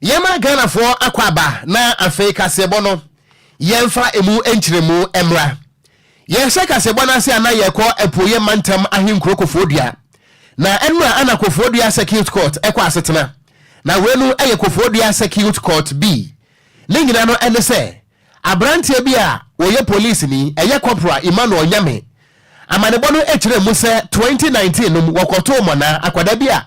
Yema Ghana for akwaba na afei kasebo no yemfa emu enchiremu emra. Yense kasebo na se ana yekọ epoye mantam ahinkuro kofodua. Na enra ana kofodua circuit court ekọ asetena. Na wenu eye kofodua circuit court B. Ningina no ene se abrantie bi a woye police ni eye corporal Emmanuel Nyame. Amanebo no echiremu se 2019 no wokoto mo na akwada bi a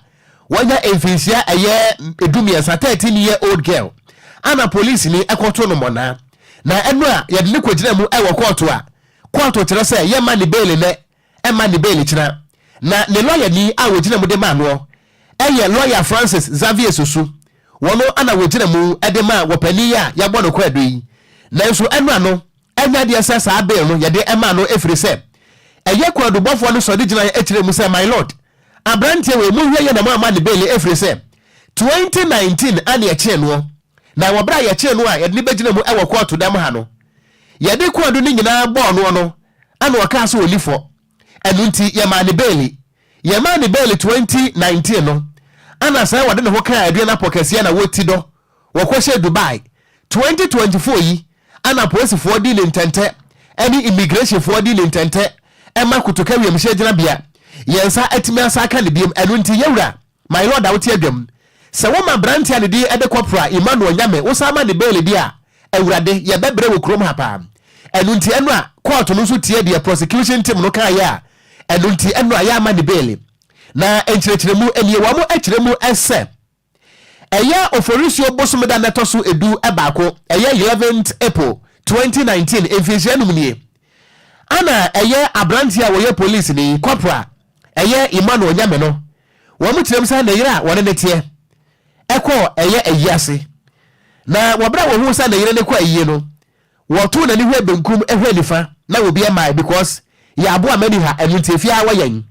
wanya emfinsia eye edumiensa 13-year-old girl. Ana police ni ekoto no mona. Na enu a yede ne kwagina mu ewo court a court kire se ye ma ni bail ne e ma ni bail kira. Na ne lawyer ni a wogina mu de ma no eye lawyer Francis Xavier Susu. Wono ana wogina mu e de ma wopani ya yabo no kwado yi. Na nso enu ano enya de se sa bail no yede e ma no efiri se eye kwado bofo no so de gina e kire mu se my lord abrantie we mu hweye na ma de bail efiri se 2019 ani e kire no na wabra ye kire no a yede ne begina mu e wo court dam ha no yede kwado ni nyina bo no ana waka so olifo enu nti ye ma ne bail 2019 no ana sai wade ne ho kan adua na pokese na woti do wokɔhye Dubai 2024 yi ana police for di lentente any immigration for di lentente ema kutoka wiemhye gina bia yensa atimi asaka ne biem enu nti yewura my lord awoti adwam se wo ma brantia ne di ede corporal Emmanuel Nyame wo sama ne bail dia ewurade ye bebre wo krom hapa enu nti enu a court no so tie dia prosecution team no kan ya enu nti enu a ya ma ne bail na enchirechiremu eniye wa mo echiremu ese eya oforisio bosomeda netoso edu ebako eya 11th April 2019 enfizianum nie ana eya abrantia wo ye police ni corporal eya Emmanuel Nyame no wo mo tirem sa na yira wone netie eko eya eyiase na wobra wo hu sa na yira ne kwa eyi no wo to na ni hwe benkum ehwe nifa na obi e mai because ya abo amani ha enuntifia wayen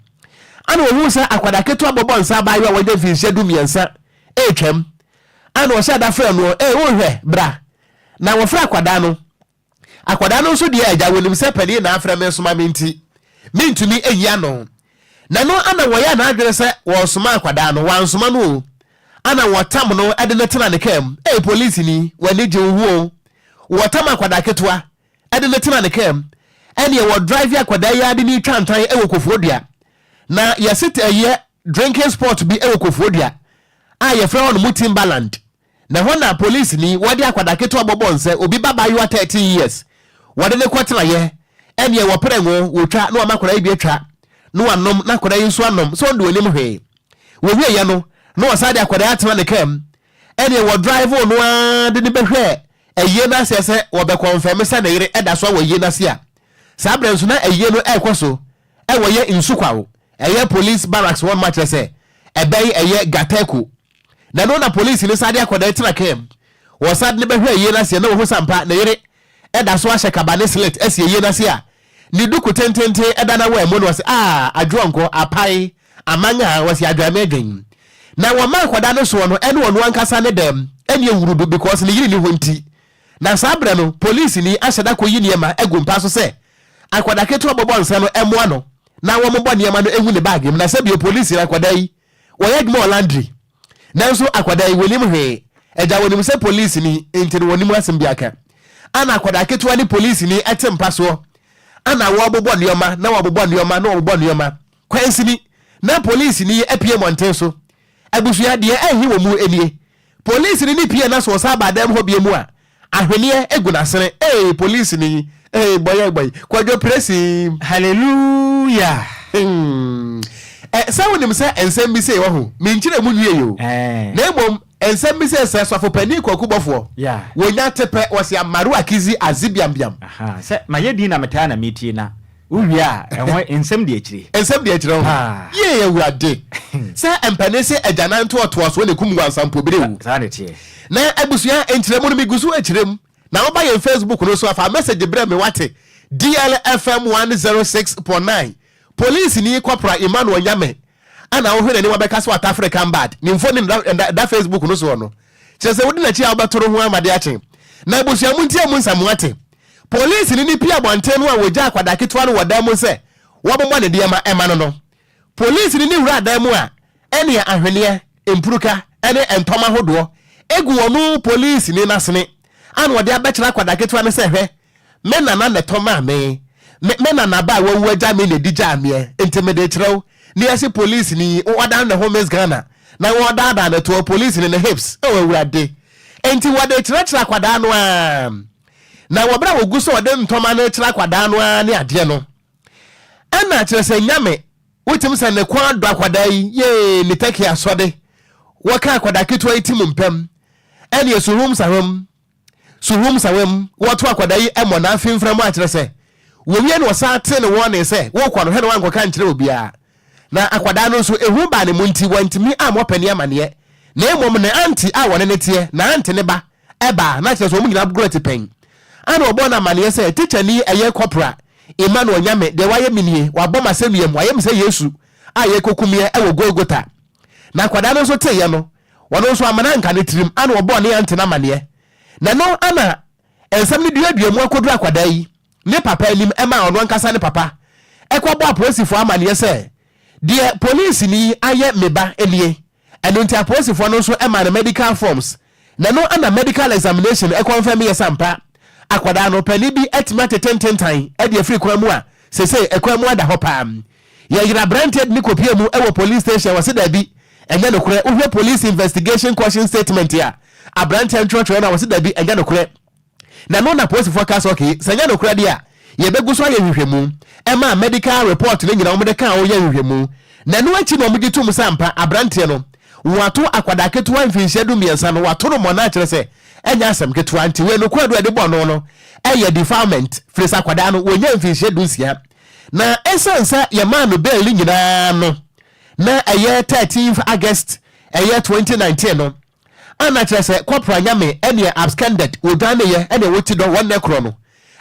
ana wo hu sa akwada keto abobo nsa bayo wo de finhye dumiensa etwam ana wo sha da fra no wo hwe bra na wo fra akwada no so de aja wonim se pani na afra me soma minti mintumi eyia no na no ana wo ya na adwere se wo soma akwada no wan soma no ana wo tam no ade ne tena ne kam police ni wani je wo wo tam akwada ketwa ade ne tena ne kam ene wo drive akwada ya ade ni twantan wo kofodua na yasit eye drinking spot bi ewo kofodua ye fra on Timberland na hona police ni wodi akwada keto abobonse obi baba you 13 years wode ne kwatena ye ene wo prenwo wo twa na makwara ibi atwa no anom na kwara yinso anom so ndo onim hwe wo hwe ye no no wasade akwada atena ne kam ene wo drive no a de ne behwe eye na sese wo be confirm se na yire eda so wo ye na sia sabrenso na eye no ekoso wo ye insukwawo eye police barracks one match say ebey eye gateku na no na police ni sade akoda tira kem wo sad ne behwe eye na se na wo sampa na yire eda so ahye kabane slit ese eye na se a ni duku tentente eda na we mo no se adwonko apai amanya wasi adwame adwen na wo ma akoda no so no ene wonu ankasa ne dem ene ewurudu because ni yiri ni honti na sabre no police ni ahyeda ko yini ema egumpa so se akoda keto abobo nsa no emo no na wo mo niam no ehu ne bag na se bi police akwada yi wo yed mo landry na so akwada yi wonim hwe eja wonim se police ni entiri wonim asem bi aka ana akwada keto ni police ni etempa so ana wo bobo nioma na wo bobo nioma na wo bobo nioma kwansi ni na police ni epie monten so abusuya de ehi wo mu enie police ni pie na so sa badam ho bie mu a ahwene eguna sere police ni boy Kwadwo presi hallelujah sawo nim se ensem bi se wo ho minkyire mu nwie yo na ebom ensem bi se so afopani kwakubofo wonya tepe wose amaru akizi azibiambiam se mayedi na meta na metie na uwia ehwo ensem de akire ho ye wurade se empane se ajananto otoaso ne kumwa sampo birewu na abusuya enkyiremu no migusu akirem na oba ye Facebook no so afa message bre me wate DLFM 106.9 police ni corporal Emmanuel Nyame ana wo hwene ni wabeka so at African bad ni mfoni da Facebook no so no chese wodi na chi abatoro ho amade ache na abusuya muntie mu nsam wate police ni pia bontenu a woja akwada ketwa no wadamu se wobomba ne de ma ema no police ni wura adamu a ene ahwene empuruka ene entoma hodo egu onu police ni nasene anu ode abechira kwada ketu ane se hwe me nana ne toma me nana ba wawu agya me ne digya me intimidate chrew ni ase police ni oda na homes Ghana na oda da na to police ni ne hips e wawurade enti wode chira kwada no a na wobra wogu so ode ntoma na chira kwada no a ne ade no ana chire se nyame wotim se ne kwa do akwada yi ye ni take asode waka akwada ketu itim mpem ene suhum sawem woto akwada yi emo na afimfram a chire se wowie no sa te ne won se wo kwa no he no wanko kan chire obia na akwada no so ehu ba ne munti wantimi amopani amane na emom ne anti a wone ne tie na anti ne ba eba na chire so mu nyina bugret pen ana obo na amane se teacher ni eye corpora Emmanuel Nyame de waye minie wabom asemiem waye mse Yesu a ye kokumie e wo Golgotha na akwada no so te ye no wono so amana nka ne tirim ana obo ne anti na amane na no ana ensam ni duaduamu akodu akwada yi ne papa elim ema ono nkasa ne papa ekwobo aposifo amane se de police ni aye meba elie eno nti aposifo no so ema na medical forms na no ana medical examination e confirm ye sampa akwada no pani bi etimate 10 e de free kwamu a sese ekwamu ada hopam ya yira branded ni kopie mu ewo police station wase da bi enye no kure uhwe police investigation caution statement ya abrante ntwotwo na wase da bi enye no kure na no na police forecast okay senya no kure dia ye begu so ye hwehwemu ema medical report ni nyina omde kan o ye hwehwemu na no achi no omde tum sampa abrante no wato akwada ketu amfinhye du miensa no wato no mona kire se enya asem ketu anti we no kwadu ade bo no eye defilement frisa akwada no wonya amfinhye du sia na esensa ye man no bail nyina no na eye 13th August eye 2019 no ana kire se corporal nyame ene absconded odane ye ene woti do wonne kro no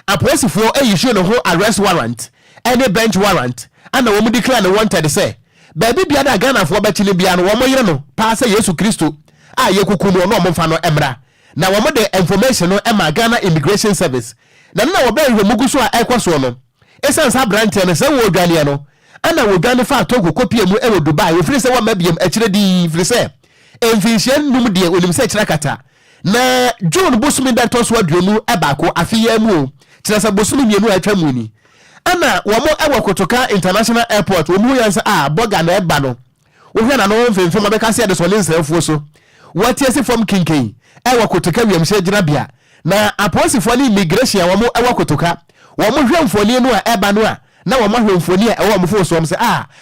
aposifo eyishu no ho arrest warrant ene bench warrant ana wo mu declare no wanted say baby bia da Ghana fo bechile bia no wo mo yire no pa se Yesu Kristo a ye kukumu no mo mfa no emra na wo mo de information no ema Ghana Immigration Service na na wo ba hwe muguso a ekoso no esansa branch no se wo dwane no ana wo dwane fa Togo kopie mu e wo Dubai wo firi se wo mabiem akire di firi se enfinhyen num de onim se kira kata na June bosumi da toso aduonu e baako afiya mu kira se bosumi mienu atwa mu ni ana womo ewo Kotoka International Airport womu yansa boga na eba no wo hwe na no mfemfem abeka se de so lensefo so watie se from kinkin ewo Kotoka wiamhye gyinabia na aposifo ni immigration womo ewo Kotoka womo hwe mfoni no a eba no a na womo hwe mfoni a ewo mfo so se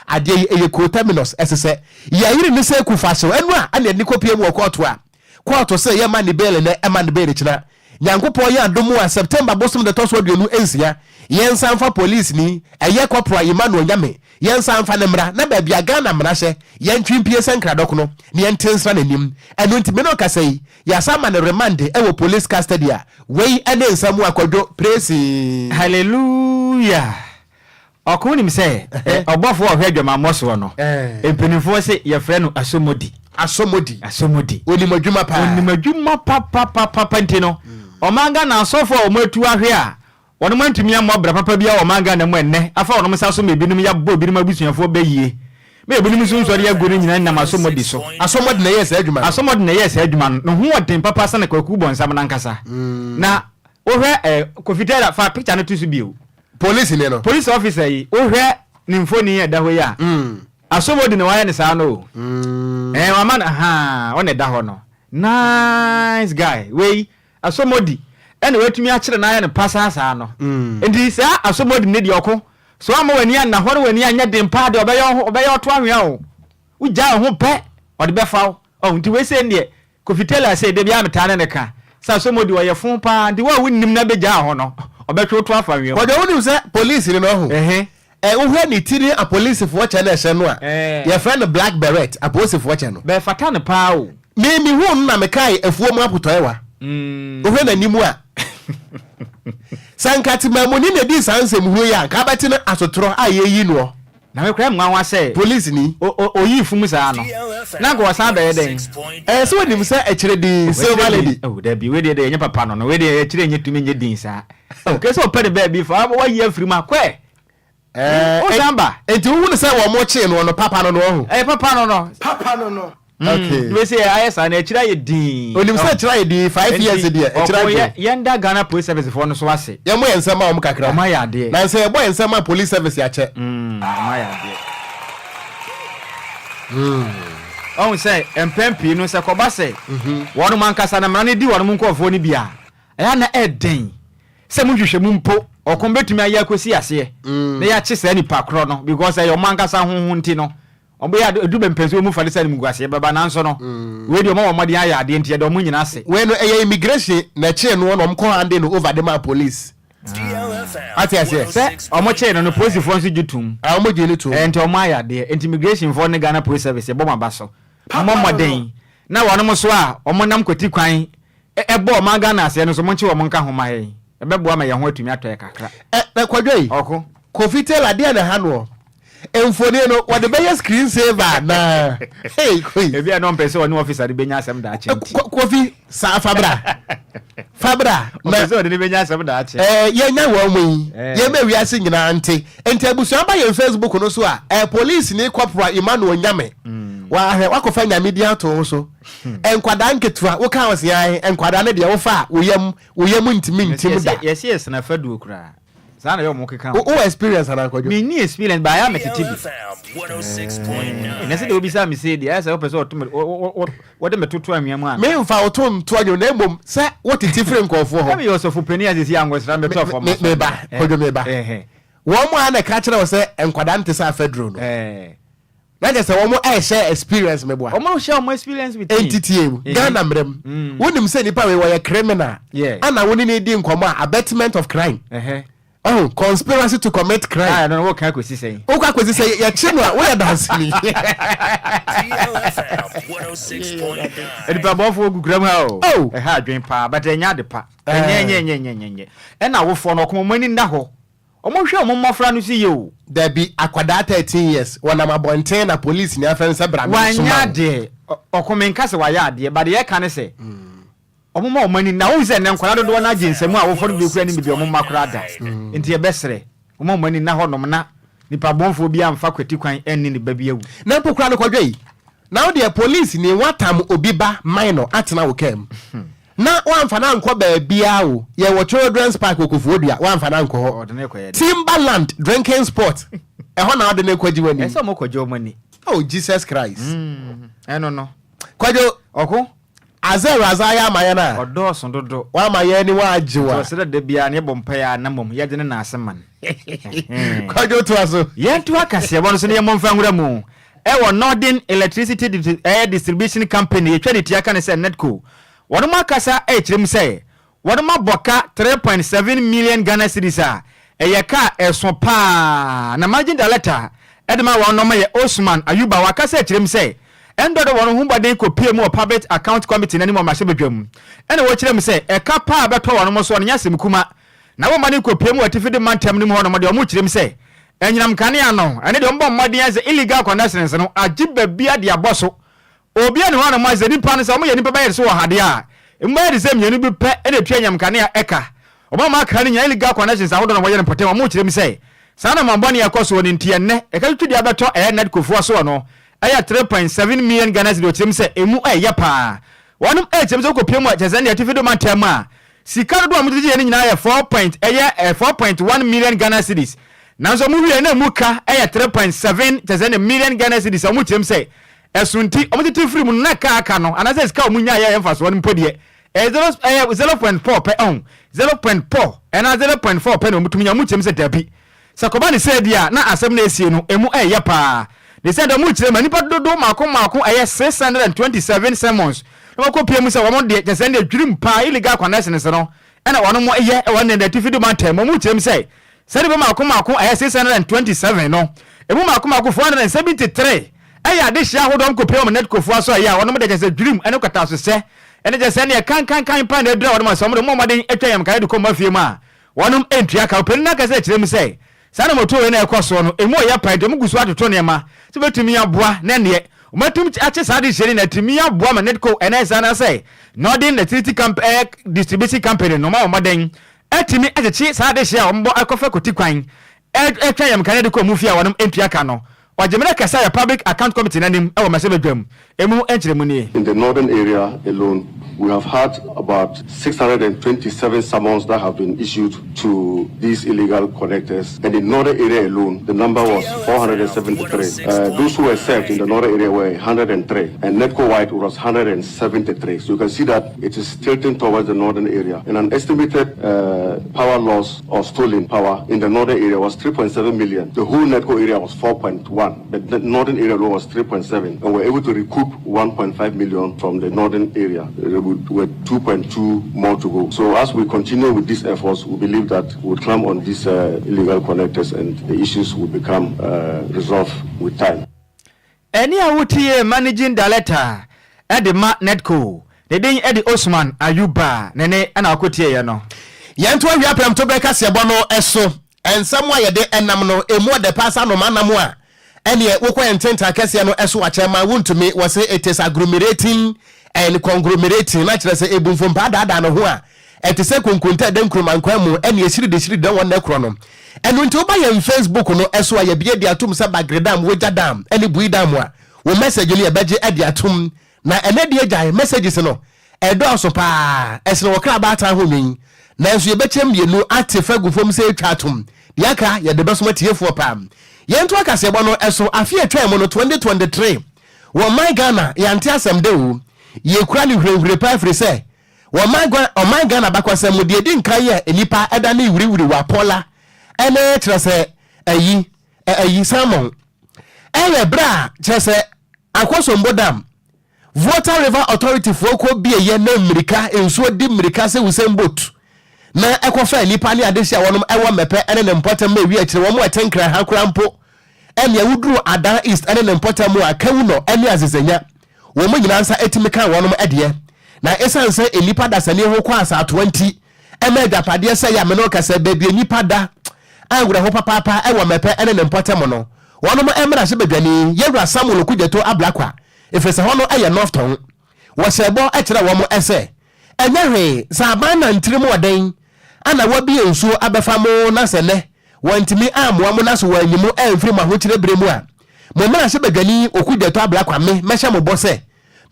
ade eye ko terminus esese ya yiri ni se kufaso enu a na ni kopie mu okoto a koto se ye man bail na ema ne bail kina nyankopo ya domu a September bosom de toso aduonu ensia yensa mfa police ni eye corporal Emmanuel Nyame yensa mfa ne mra na ba bia Ghana mra hye yentwimpie senkradok no ne yentensra nanim eno ntime no kasai ya sama ne remand ewo police custody a wei ene nsamu akwadwo praise hallelujah okuni mse obofo ohwe dwama moso no empenifo se ye frɛ no asomodi onimadwuma pa ntino omanga na asofo omatu ahwe a wono mantumi amobra papa bia omanga na mu enne afa wono msa so mebinum ya bo binum abusuafo bayie me ebinum so nsori agoro nyina na asomodi so asomodi na yes adwuma no ho oden papa sana kwaku bonsam na nkasa na ohwe kofitera fa picture no tusu bio police ne no police officer yi ohwe ni mfoni ya daho ya asomodi ne waya ne sa no mama one da ho no nice guy we asomodi ene wetumi a kire na ya ne pasa sa no ndi sa asomodi ne de oko so ama wani an na hore wani anya de mpa de obeyo to anwe o uja ho pe ode be fawo nti we se ndie kofitela se de bia metane ne ka sa asomodi wo ye fon pa ndi wa wunnim na beja ho no obetwo to afa wi o de woni se police ni no ho uhwe ni tiri a police fo cha na hye no a your friend black beret a police fo cha no be fata ne pa o mi hu na me kai afuo mu apotoewa uhwe na nimu a sankati mamoni na di sansem hu ya ka beti na asotro a ye yi no na me kra mwanwa se police ni oyi fum sa no na go sa be den so woni mse akire di silver lady da bi we de nya papa no we de akire nya tumi nya din sa okay so pere be bi fa wa yi afiri ma kwe o samba enti wu ne se wo mo chi no papa no no ho papa no Okay. We say I say na chira ye din. Onim say chira ye din 5 years dey. Chira ye. Yenda Ghana police service for no so ase. Ye mo ensema o mkakra. O ma ya de. Na say boy ensema police service ya che. O ma ya de. On say empempi no say koba say. Wonu man kasa na mra ne di wonu nkofo ni bia. Eya na eden. Se mu hwehwe mu mpo. Okon betumi ayi akosi ase. Na ya che say ni pakro no because your man kasa honhon nti no. Obo ya du be mpenso mu falisa ni mguase baba na nso no. We di o ma mode aya ade nti e do mu nyina ase. We no eye immigration na che no no mko hande no over the police. DLFM. Ati ase. Se omo che no police fo nso jutum. Omo je ni tum. Enti o ma aya de immigration for ne Ghana police service e bo ma baso. Mo moden. Na wono mo so a omo nam kwati kwan e bo ma Ghana ase no so mo nche wo mo nka homa he. E be bo ma ye ho atumi atoe kakra. Na Kwadwo yi. Oko. Kofi tell de na ha no. Emfoni no what the best screen saver na. Hey, koi. E bia no mpese woni officer de benya asem da ache. Kofi sa Fabra. Fabra. Na so de benya asem da ache. Ye nya wo mu yi. Ye me wi ase nyina ante. Ente abusuan ba ye Facebook no so a police ni corporal Emmanuel Nyame. Wa kofa nyame dia to so. Enkwada nketua wo kan wose yan enkwada ne de wo fa woyam ntimi da. Yes na fadu okura. Sana yo mo keka. O experience ana Kwadwo. Me ni experience ba ya metiti bi. 106.9. Na se de obi sa me say dia say o pese o to wo de metoto anwam a. Me mfa o to nto anyo na embom se wo titi free nkofo ho. Me yo so fu pani azisi angwesra me to for me ba Kwadwo me ba. Wo mo ana ka kire wo se enkwada nte sa fedro no. Na je se wo mo share experience me boa. O mo share mo experience with entity Ghana mrem. Wonim se nipa we were criminal. Ana woni ne di nkomo abatement of crime. Oh, conspiracy to commit crime. I don't know what can I say. O ka kwesi say ya chinwa we dance ni. DLFM 106.9. E di babo fo gugram ha o. Oh, ha adwen pa, but enya de pa. Enye. E na wo fo no komo mani nda ho. Omo hwe omo mofra no si ye o. There be akwada 13 years. Wana mabonten na police ni afen se bra me so. Wanya de okomenka se wa ya de, but ye kan se. Omo ma omani na wo se ne nkwara dodo na aginsemu a wo fo do kura ni bi omo makura da. Enti e besere. Omo omani na ho nom na nipa bonfo bi amfa kwati kwan enni ne ba bi awu. Na pokura no Kwadwo yi. Now the police ni watam obiba minor atena wo kem. Na wamfa na nko ba bia wo. Ye wo children's park Okufuodua wamfa na nko ho. Timberland drinking spot. E ho na ade na kwaji wani. E so mo kwaji omani. Oh Jesus Christ. No. Kwadwo oko azero azaya amaya na. Odo so dodo. Wa amaya ni wa ajiwa. So se de bia ne bompa ya na mom ye de ne na aseman. Kwadwo to aso. Ye to akase bo no so ne momfa ngura mu. E wo Northern Electricity Distribution Company etwa de tia kan se Netco. Wono makasa e kirem se wono maboka 3.7 million Ghana cedis a ye ka eso pa na margin director edema wono ma ye Osman Ayuba wakasa e kirem se endo de wono humbaden ko pie mu public account committee na ni mo mahye bedwam ene wo kirem se e ka pa beto wono mo so no nyasem kuma na wo mane ko pie mu atifide mantem ni mo hono mo de mo kirem se enyinam kanea no ene de mbo mmodin as illegal connections no agiba bia de aboso obi ane hono ma zeni pa no se o ye nipa ba ye so hade a mba de sem yenu bi pe ene twa nyam kanea eka oba ma kan nya illegal connections ahodo no mo ye no potem mo kirem se sana mamboni yakoso woni ntie ne e ka twidi abeto net kofuo so no aya 3.7 million Ghana cedis kirem se emu ya pa wonum kirem se ko pie mu a jazani atifido mantem a sika do amudiji ye nyina ya 4.1 million Ghana cedis nanso mu wie na muka 3.7 jazani million Ghana cedis amu kirem se esunti omutiti free mu na aka no anase sika omunya ya emfaso won podie 0.4 pe on 0.4 ena 0.4 pe no mutuminya mu kirem se dabi sakoba ni se dia na asem na esie no emu ya pa they said mu kirem manipa dodo mako 627 sermons no ko pie mu se wo de jazani adwirim pa illegal connections no ena wono mo ye won na tifido mantem mu kirem se sɛ de mako 627 no emu mako 473 aya de hia hodom ko pem net kofu so aya wono de jese dream ene kwata so se ene jese ne kan pa na dra wono so mo de momaden etwa yam kan de ko mafie ma wono entua ka pem na ka se kirem se sana moto we na ekoso no emu ya pa de mu gusu atoto ne ma se betumi aboa na ne umatum ache sa de hye na tumi aboa ma net ko ene sana se Northern Electricity Distribution Company no ma momaden etimi achechi sa de hye a mbo akofa koti kwan etwa yam kan de ko mu fie a wono entua ka no Wajemena kasa public account committee nanim e wo masebedwam emu enkyeremu nie. In the northern area alone, we have had about 627 summons that have been issued to these illegal connectors. And in the northern area alone, the number was 473. Those who were served in the northern area were 103. And netco-wide was 173. So you can see that it is tilting towards the northern area. And an estimated power loss or stolen power in the northern area was 3.7 million. The whole netco area was 4.1. The northern area alone was 3.7. And we're able to recoup 1.5 million from the northern area. With 2.2 more to go. So as we continue with these efforts, we believe that we'll climb on these illegal connectors and the issues will become resolved with time. Any awutie managing director at the netco, the day Eddie Osman Ayuba, Nene and Akotie Yano. Yantua Yapam to Becas Yabono Eso, and somewhere de enamno, a more de passano manamua. And yet, Woko and Tenta Cassiano Eswacha, my wound to me was say it is agglomerating and conglomerating, like I say, a boom from Pada Danoa, and to say Kunkunta Denkrum and Quamu, and ye see the shiri don't want necronom. And when to buy in Facebook, no Eswa, ye be the atum sabagredam, with a dam, any buidamwa, will message you a badge at the atum, na and edia messages no, a dosso pa, as no crabata homing, Nancy betchem, you know, active fagu from say chatum, the aka, ye the best material for pam. Yentwaka Sebano Eso, a fear term on 2023. Well, my Ghana, Yantia some do. Ye crally repair free say. Well, my Ghana back was some with the din kaya, and nipa edani wiri wapola, and say a ye salmon. Bra, just say, Aquasom Bodam. Water River Authority for could be a year named Mirika, and so dim Mirika say we same boat. Na Equafa nipa ni adesha wanum ewa mepe and an important may reach one more 10 cry hakrampo. And ya wudru Ada East and an important more Kawuno, and Yazizenya. Woman answer etimika one edie. Na esan say a nipa da sani ho kwasa 20. Emeda padia say ya menoka say baby nipa da. I would hope papa I wa mepe and an important mono. One more emra se bedwani yewra Samuel Okogyeabour ablakwa. If it's a hono aye north town. Was a bo etra one more essay. And yare sabana ntrimo den. Ana wabi enso abefamo na sene. Wantimi amwa mo na so wanimu emfiri ma ho kire bremu a. Mo ma se bedwani Okogyeabour ablakwa me mesha mo bose.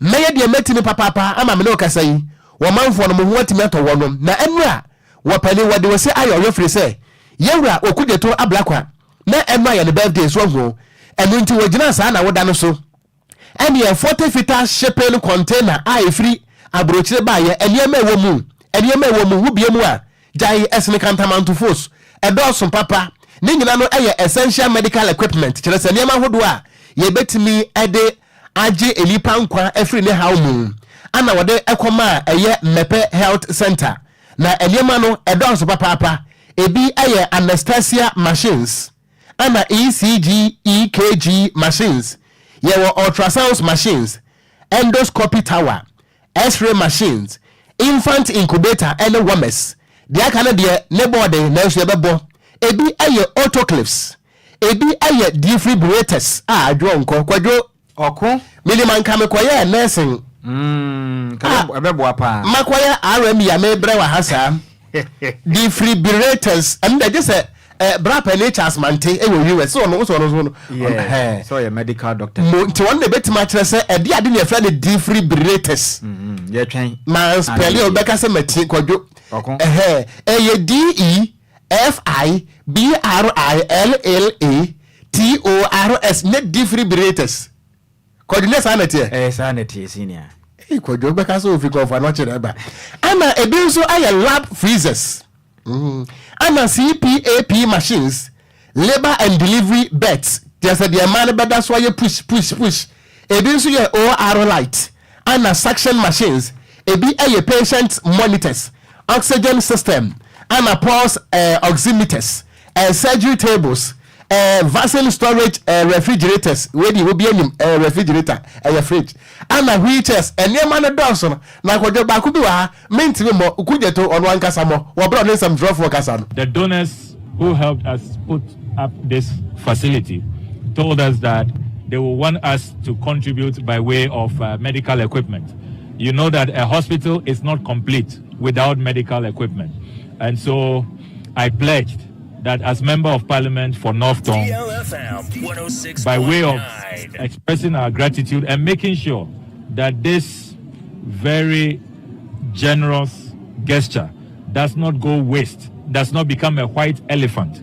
Meye de metimi papa ama me no kasa yi. Wo manfo no mo ho atimi ato wonom na enra wo pani wode wo se ayo refri se. Yewra Okogyeabour ablakwa na enra ya ne birthday so ho. Enu nti wogina sa na woda no so. Ene 40 fita shipping container a free abrochire ba ye enema ewo mu hu bie mu a jai esne kantamanto force edoso papa ni nyina no eye essential medical equipment kire se niam ahodo a ye betimi ede age enipa nkwa afri ne haw mu ana wode ekoma eye mepe health center na eniam no edoso papa ebi eye anesthesia machines ana ECG EKG machines ye ultrasound machines endoscopy tower X-ray machines, infant incubator, and womes. The akana de nebode na so bebo. Ebi aye autoclaves. Ebi aye defibrillators. Adwo nko Kwadwo Oko. Miliman kame koye nursing. Ebebo apa. Makoye RM ya mebre wa hasa. Defibrillators. And they just say bra penachas mante e wo US so no so your medical doctor nti won dey betima kire se e dia de ne fra de defibrillators ye twen man spell e obeka se mati Kwadwo ye DEFIBRILLATORS ne defibrillators Kwadwo ne sanete sanete senior Kwadwo obeka se ofi ko fa no kire ba ana e bi so aye lab freezers ana CPAP machines, labor and delivery beds. There's a man better so you push. Ebi so your OR light. Ana suction machines. Ebi a patient monitors, oxygen system. Ana pulse oximeters, surgery tables, vessel storage refrigerators. Where the will be refrigerator, fridge. Ana wheelchairs. And your man Dawson. Na Kwadwo ba ku bi wa mentimi mo Okogyeabour on one kasa mo. We brought in some draw for kasa. The donors who helped us put up this facility told us that they will want us to contribute by way of medical equipment. You know that a hospital is not complete without medical equipment. And so I pledged that as Member of Parliament for North Tongue, DLFM 106.9. by way of expressing our gratitude and making sure that this very generous gesture does not go waste, does not become a white elephant,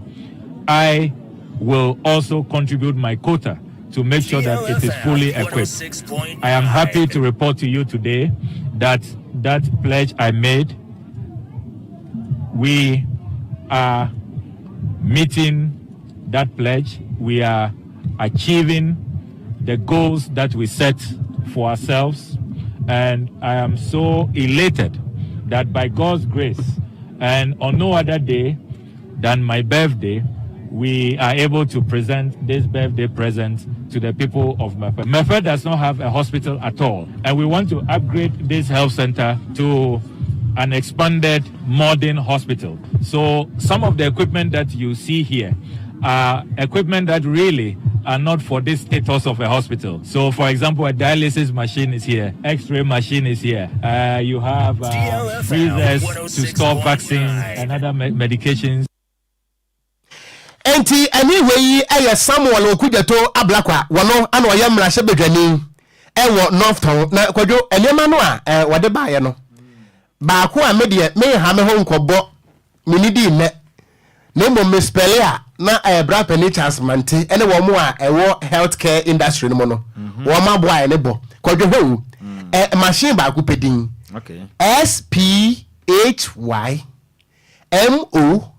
I will also contribute my quota to make sure that it is fully equipped. I am happy to report to you today that that pledge I made, we are meeting that pledge. We are achieving the goals that we set for ourselves. And I am so elated that by God's grace and on no other day than my birthday, we are able to present this birthday present to the people of Mefe. Mefe does not have a hospital at all, and we want to upgrade this health center to an expanded modern hospital. So some of the equipment that you see here are equipment that really are not for this status of a hospital. So for example, a dialysis machine is here, x-ray machine is here, you have freezers to store vaccines and other medications. Enti anyway eye Samuel Okogyeabour ablakwa wono ana oyam mrahye bedwani ewo North Town na Kwadwo enema no a wode baaye no ba ko a medie me ha me ho nkobo minidi ne mo mispele a na bra pani chance mante ene wo mo a ewo healthcare industry no mo no wo ma bo aye ne bo Kwadwo ho machine ba ko pedin okay SPHY MOMA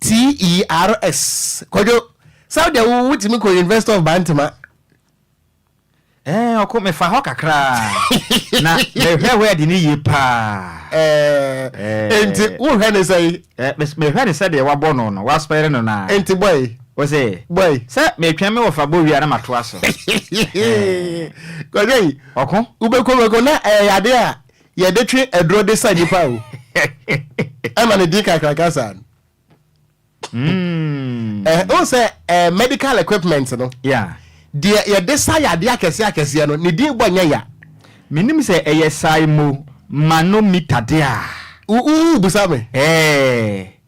NOMETERS. Kwadwo, Saudi wuti mi ko University of Bantama. Oko me fa ho kakra. Na me hwe we de ni yipa. Enti wo hwe ne sai. Me hwe ne sai de wa bo no no, wa spare no na. Enti boy. Wo say, boy. Say me twan me wo fa bo wi na mato aso. Kwadwo, oko? Ubeko na yade a ye de twe edro de sa nipa o. I'm an edika krakasan. Also medical equipment no. Yeah. Dear ya desire dia kese no ni din bonya ya. Minim say sai mo manometer dia. Busame.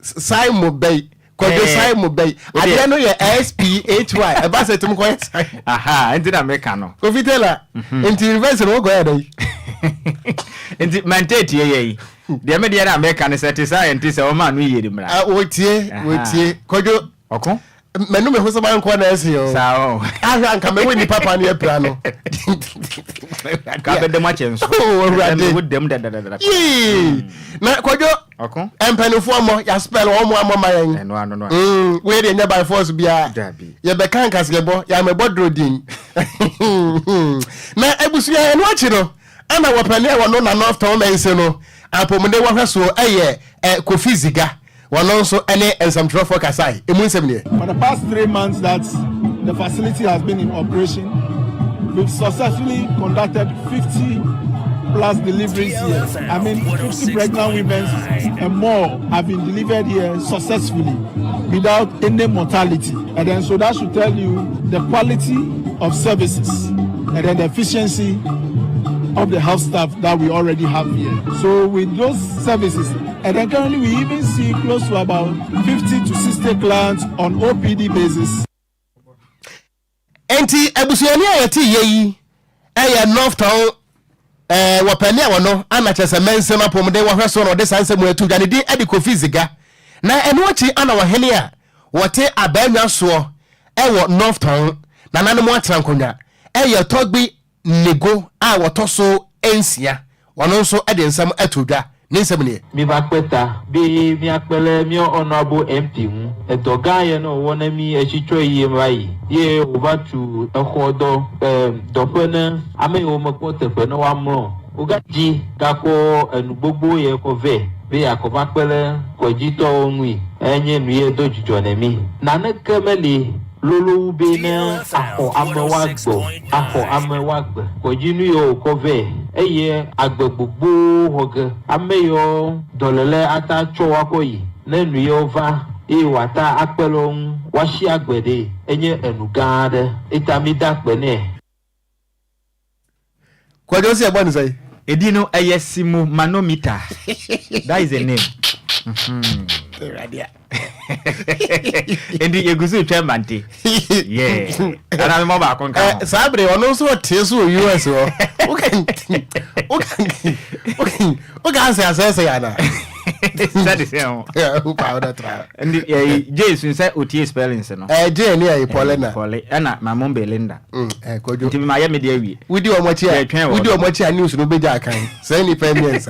Sai mo bay. Kwadwo sai mo bay. Ade no ye SPHY. E ba se tum ko sai. Aha, enti na meka no. Ko fitela. Enti university no go ya dai. Enti mandate ye. The media na America ne set scientist o ma no yiri mra. Wotie. Kwadwo oko? Menu me hoso ban ko na ese o. Sao. Ahwa nka me woni papa no epra no. Ka be dem ache nso. We dem da. Na Kwadwo oko? Empanifo mo ya spell o mo amayen. No. We dey nya by force bia. Ye be kan kasgebo ya me bodrodin. Na ebusu ya enu achi no. Ana wapane wa no na North Town mense no. Apomde wa hweso eye Kofi Ziga. Wanonso ene ensamtrofo kasai. Emu nsem ne. For the past 3 months that the facility has been in operation, we've successfully conducted 50 plus deliveries here. I mean, 50 pregnant women and more have been delivered here successfully without any mortality. And then so that should tell you the quality of services and then the efficiency of the health staff that we already have here. So with those services, and then currently we even see close to about 50 to 60 clients on OPD basis. Enti ebusuani ayati yeyi North Town wapani awono ana chese mense na pomde wa hweso no de sanse mu atu gane di edi Kofi Ziga na eno achi ana wa hene a wote abanwa so North Town na nanu atrankonya togbi nego a wotoso ensia wono nso ede nsam atodwa ne nsam ne mi bakpeta bi mi akpele mi honorable MP hu edogaye no wona mi ehitwa yie mai ye obatu ehodo dopene ame o makote pe no wamro ugaji gako enugbogbo ye ko ve be akoba pele ko jito onwi enye nu ye dojujo na mi na ne kemeli lolo be na afọ amewagbo ko jinu yo ko ve eye agbegbogbo hoge ameyo dolele ata chowa koyi na nu ye ova wata akpelon washi agbede enye enugade itamida pene Kwadwo se egbo nsai Edino Ayesimu Manometer. That is the name. And the Eguzu Chairmanti. Yeah. And I'm mobile con Sabre on also Tesu US or okay, say Anna. That is him. Yeah, who powder trial. And the Jason said OT spellings. Jay near Paulina. Anna, my mom Belinda. Could you Miami Dewi? We do a much here. We do a much here news no be jack. Say any pennies.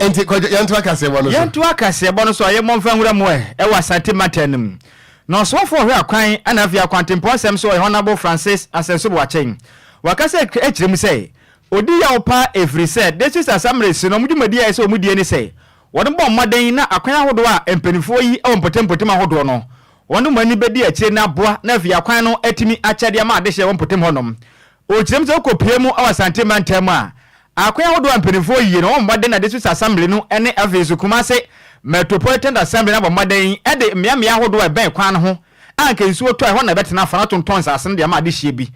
Enti yantuaka se bono so ye momfa nwura mo e wa sante matanum no so for hwe akwan ana via kwantempo asem so honorable Francis asenso bo achen wakase echirem say odi ya opa every said this is assembly no mudumadi ya so mudie ni say won bo maden na akwan ahodo a empanifo yi e wonpotempotem ahodo no won mani bedi achire na boa na via akwan no atimi achade ma adehye wonpotem honom o chirem so kopiemu awasante mantam a akwan ahodo ampanifo yi no wonbade na this is assembly no ene avezu kumase metropolitan assembly na bo maden e de miamia ahodo e ben kwan ho anka nsuo to ho na betena fa tonton sase de ma adehye bi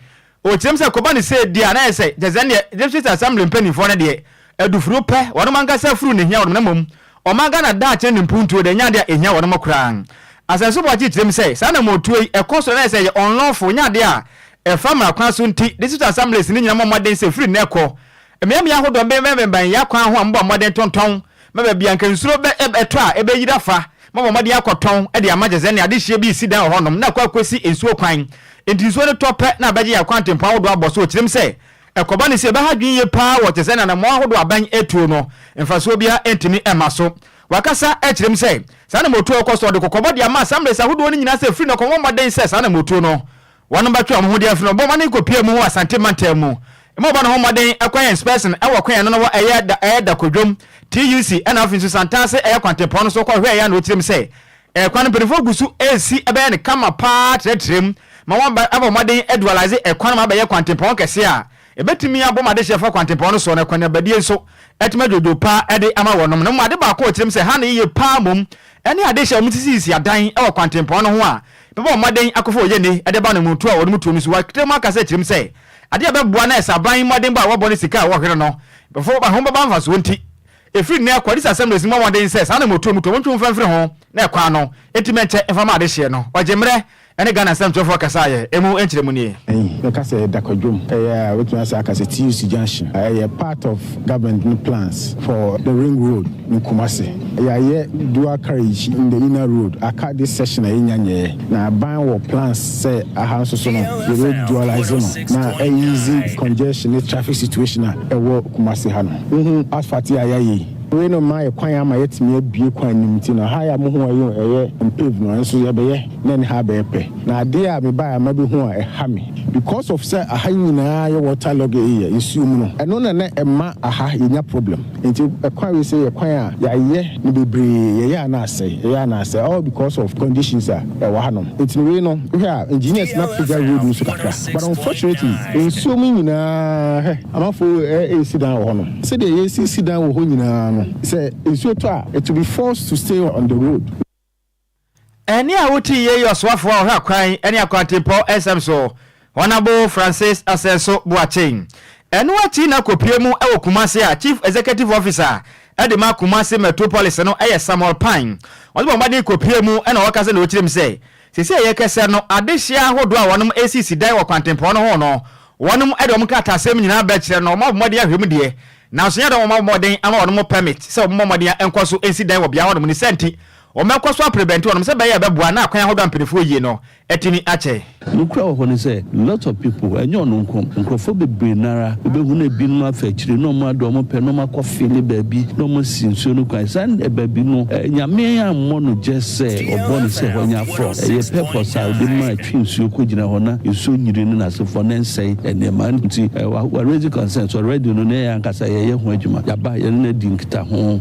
o chirem se koba ni se dia na se jezene this is assembly mpanifo na de edufuru pe wono manga se furu ne hia wono na mom o manga na da che ne mpuntu de nya de ehia wono mokran asenso bo chirem se sa na motuo e koso na se ye onlawful nya de a e fama kwan so nti this is assemblies ni nyina moden se furu ne ko emiamia hodo ban ya kwan ho ambo moden tonton mebe bia nka nsuro be eto a ebe yira fa mama moden akoton e de amageze ne ade hie bi si dan honom na kwakosi ensuo kwan enti nsuo ne tope na abaje ya kwantempo hodo aboso chirem se ekoba ne se be hadwen ye pa wo te se na mo hodo aban etuo no mfaso bia entimi emaso wakasa echirem se sa na motuo okoso de kokobo de ama assemblies ahodo ni nyina se free no komo moden se sa na motuo no wono ba twa mo ho de afino bo mane kopie mu ho asante mantamu mo ba no homaden akwan inspection e wo kwan no wo da kodwom TUC and afin santase e kwantempo no so kwa hwe ya no tirem se e kwan perifo gusu AC ebe ne kama pa tretrem ma wo ba aba homaden edualize e kwan ma ba ye kwantempo kese a e betimi abomade shefa kwantempo no so na kwan abadie so etima dodo pa e de ama wonom no ade ba ko tirem se ha na ye pa mom ene ade she omutisisi adan e wo kwantempo no ho a beba homaden akofo ye ne e de ba no mutu a wo mutu no so wa tirem aka se tirem se ade abebua na esaban moden ba wo bo ne sika wo hwere no before ba ho ba mfa so nti efiri ne akwadi assemblies mo moden se sa na motu mutu mfamfiri ho na ekwa no etimenche enfama ade hye no ojemre ene Ghana Sam 24 kasaye emu enchire mu nie the kase dakodwom we tuna say akase TUC junction part of government plans for the ring road in Kumasi dual carriage in the inner road aka this session enyanye na ban wo plans say aha so so no the road dualizing na easy congestion traffic situation e wo Kumasi ha no asphalt we no my kwan ama yetimi abie kwan nimti no ha ya mo ho ayo impave no so ye be na ni ha be pe na ade a me ba ma be ho a ha me because of say aha nyina ye water log e isuo mu no eno na ema aha yenya problem enti kwan we say kwan a ya ye ni bebre ye na say all because of conditions e wa ha no enti we no engineers na figure road no so kakra but unfortunately isuo mu nyina amafo sit down ho no say the sit down ho nyina say it will be forced to stay on the road. Any awuti ye yoswafo ha kwan any akwantempo SM so honorable Francis Asenso Boachen enu ati na kopiemu e Kumasi a chief executive officer e de ma Kumasi metropolis no e Samuel Pine won bo made kopiemu e na wakase na ochirem se sese ye kese no adehia hodo a wonom ACC dai wakwantempo no ho no wonom e de om ka tasem nyina ba kire no mo mode ahwem de na so ya de mo moden ama wonom permit se mo moden enkoso ensi dai wo bia wonom ni senti o mekoso prevent wonom se ba ye beboa na akwan hodo ampirifo yi no etini ache nukra wo ne say lot of people enyo no nkrofo bebre nara obehu na bi no afachire no mo ado mo pe no makofe le baabi no mo sinsuo no kwan san e baabi no nyame ya mo no jese obo ne se honya fro ye purpose a de ma twinsuo ko gina hona eso nyire no na sefo ne nsei ene man nti wa raise consent already no ne ya nkasa ye ho adwuma ya ba ye na di nkita ho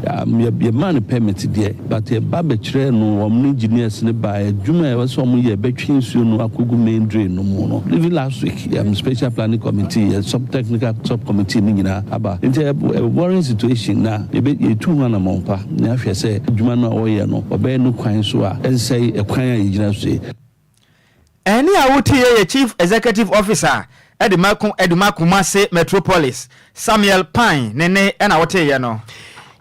ye man permit de but ye ba bekire no wo engineers ne ba adwuma e so mo ye betwi nsuo no akogu main drain no mo no even last week special planning committee sub technical subcommittee ni nyina aba into a worrying situation na e tu ho na monpa na ahwe se adwuma no wo ye no obe no kwan so a ensei e kwan a yigina so any awuti ye chief executive officer Eduma Kumase Metropolis Samuel Pine nene ena wote ye no